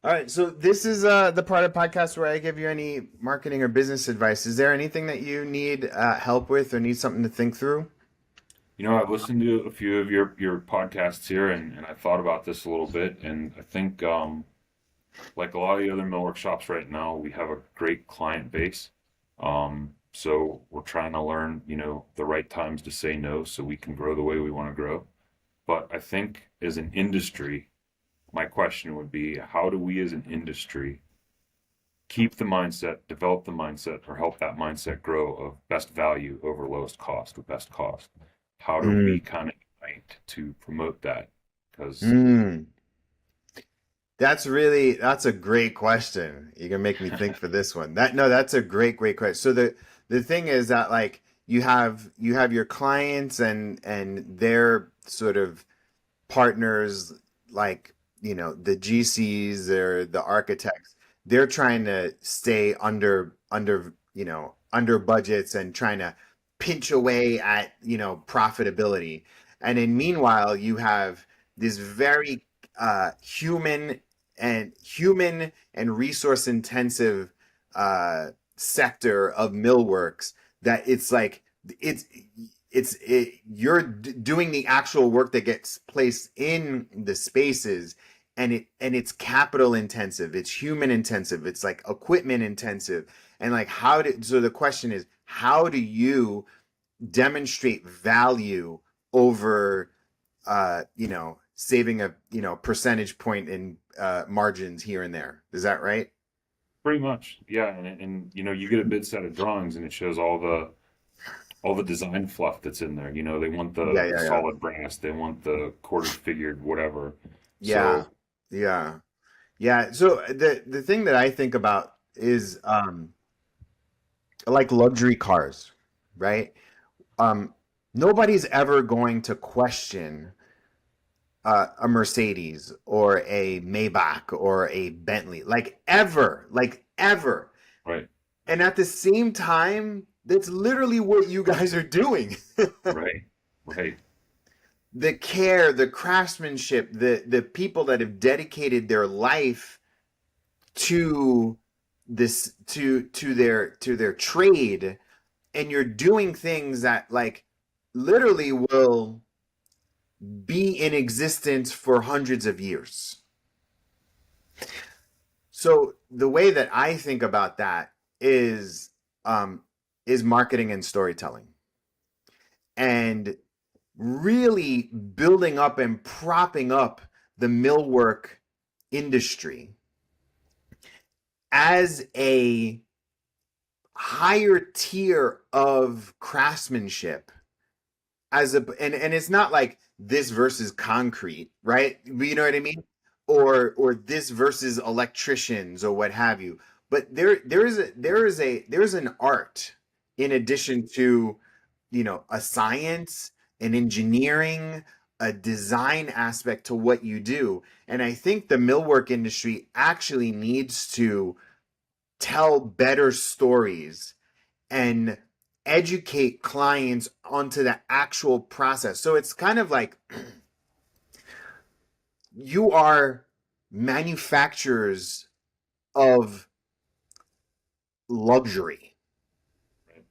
All right, so this is the part of the podcast where I give you any marketing or business advice. Is there anything that you need help with or need something to think through? I've listened to a few of your podcasts here, and I thought about this a little bit, and I think like a lot of the other mill workshops right now, we have a great client base. So we're trying to learn, the right times to say no so we can grow the way we want to grow. But I think as an industry, my question would be, how do we as an industry keep the mindset, develop the mindset, or help that mindset grow of best value over lowest cost or best cost? How do we Mm. kind of unite to promote that? Because Mm. That's a great question. You're gonna make me think for this one. That's a great question. So the thing is that like you have your clients and their sort of partners, like the GCs or the architects. They're trying to stay under budgets and trying to pinch away at profitability. And then meanwhile you have this very human and resource intensive sector of millworks, that it's like you're doing the actual work that gets placed in the spaces, and it's capital intensive, it's human intensive, it's like equipment intensive. And like so the question is, how do you demonstrate value over saving a percentage point in margins here and there? Is that right? pretty much, yeah. And you get a bid set of drawings, and it shows all the design fluff that's in there. They want Yeah, the yeah, yeah. solid brass, they want the quartered figured whatever. Yeah, So yeah, yeah. So the thing that I think about is like luxury cars, right? Um, Nobody's ever going to question a Mercedes or a Maybach or a Bentley, like ever. right, And at the same time, that's literally what you guys are doing. right, right, The care, the craftsmanship, the people that have dedicated their life to their trade, and you're doing things that like literally will be in existence for hundreds of years. So the way that I think about that um is marketing and storytelling, and really building up and propping up the millwork industry as a higher tier of craftsmanship. And it's not like this versus concrete, right? You know what I mean? Or this versus electricians or what have you. But there's an art, in addition to a science, an engineering, a design aspect to what you do. And I think the millwork industry actually needs to tell better stories and educate clients onto the actual process. So it's kind of like you are manufacturers of luxury, right.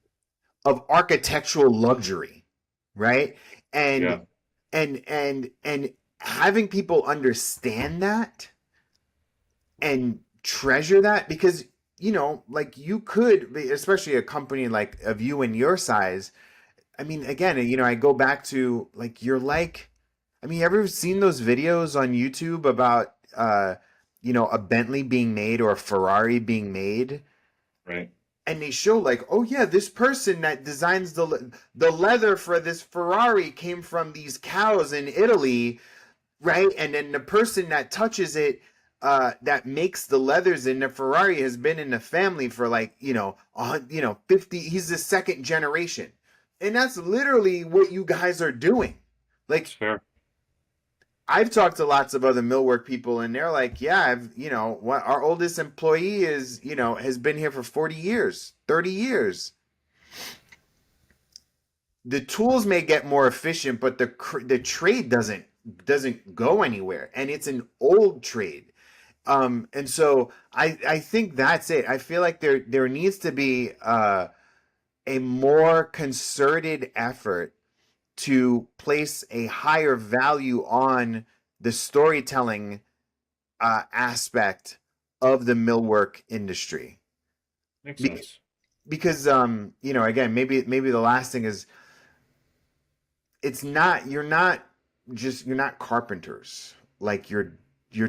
of architectural luxury, right? Yeah, And and having people understand that and treasure that, because like you could, especially a company like of you and your size. I mean, again, I go back to like you're like, I mean, you ever seen those videos on YouTube about a Bentley being made or a Ferrari being made? right. And they show like, oh yeah, this person that designs the leather for this Ferrari came from these cows in Italy, right? And then the person that touches it, that makes the leathers in the Ferrari, has been in the family for like 50. He's the second generation, and that's literally what you guys are doing. It's Like, fair. I've talked to lots of other millwork people, and they're like, yeah, what our oldest employee is, has been here for 40 years, 30 years. The tools may get more efficient, but the trade doesn't go anywhere, and it's an old trade. And so I think that's it. I feel like there needs to be a more concerted effort to place a higher value on the storytelling aspect of the millwork industry. Makes Be- sense. because again, maybe the last thing is, it's not you're not carpenters, like you're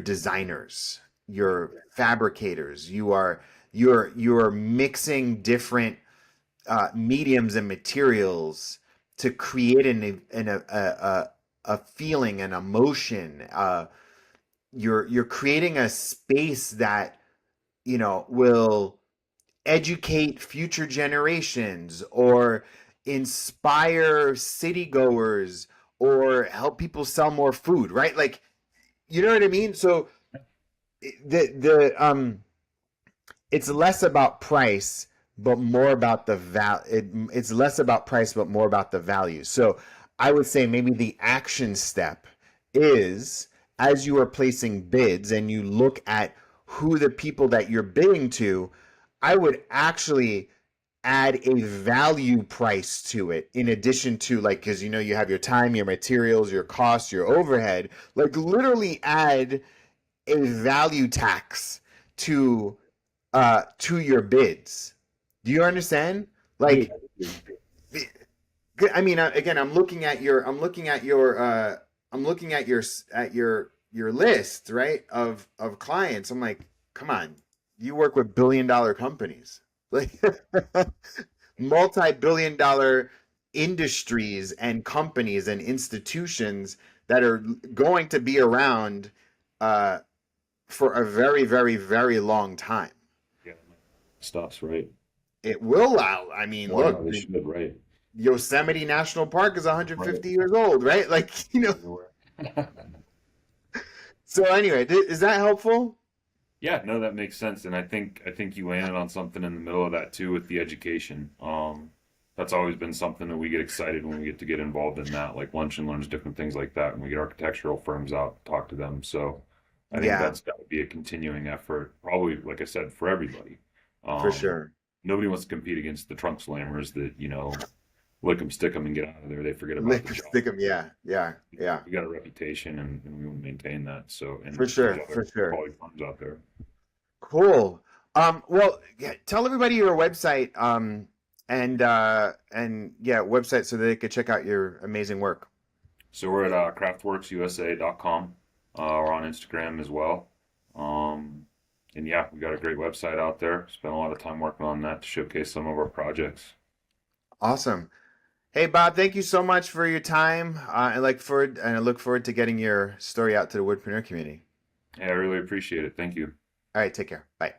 designers, you're fabricators, you're mixing different mediums and materials to create a feeling, an emotion. You're creating a space that will educate future generations, or inspire city goers, or help people sell more food, right? Like, you know what I mean? So the it's less about price but more about the it's less about price but more about the value. So I would say maybe the action step is, as you are placing bids and you look at who the people that you're bidding to, I would actually add a value price to it, in addition to, like, because you have your time, your materials, your costs, your overhead. Like, literally add a value tax to to your bids. Do you understand? Yeah. Like, I mean, again, I'm looking at your list, right, of clients. I'm like, come on, you work with billion-dollar companies, like multi-billion-dollar industries and companies and institutions that are going to be around uh, for a very, very, very long time. Yeah. Stuffs, right? It will out. I mean, Well, no, look, they the should, right? Yosemite National Park is Right. 150 years old, right? Like, Everywhere. So anyway, is that helpful? Yeah, no, that makes sense, and I think you landed on something in the middle of that too with the education. That's always been something that we get excited when we get to get involved in that, like lunch and learns, different things like that, when we get architectural firms out, talk to them. So I think Yeah, that's got to be a continuing effort, probably, like I said, for everybody. for Um, sure. Nobody wants to compete against the trunk slammers that, lick them, stick them, and get out of there. They forget about the Lick, job. stick 'em. Yeah, yeah, yeah, We got a reputation, and we want to maintain that. So, for and there's sure, other for sure. quality firms out there. Cool. Well, yeah, tell everybody your website, and yeah, website so that they could check out your amazing work. So we're at craftworksusa.com. We're on Instagram as well. Um, and yeah, we got a great website out there. Spent a lot of time working on that to showcase some of our projects. Awesome. Hey, Bob, thank you so much for your time. I look forward to getting your story out to the Woodpreneur community. Yeah, I really appreciate it. Thank you. All right, take care. Bye.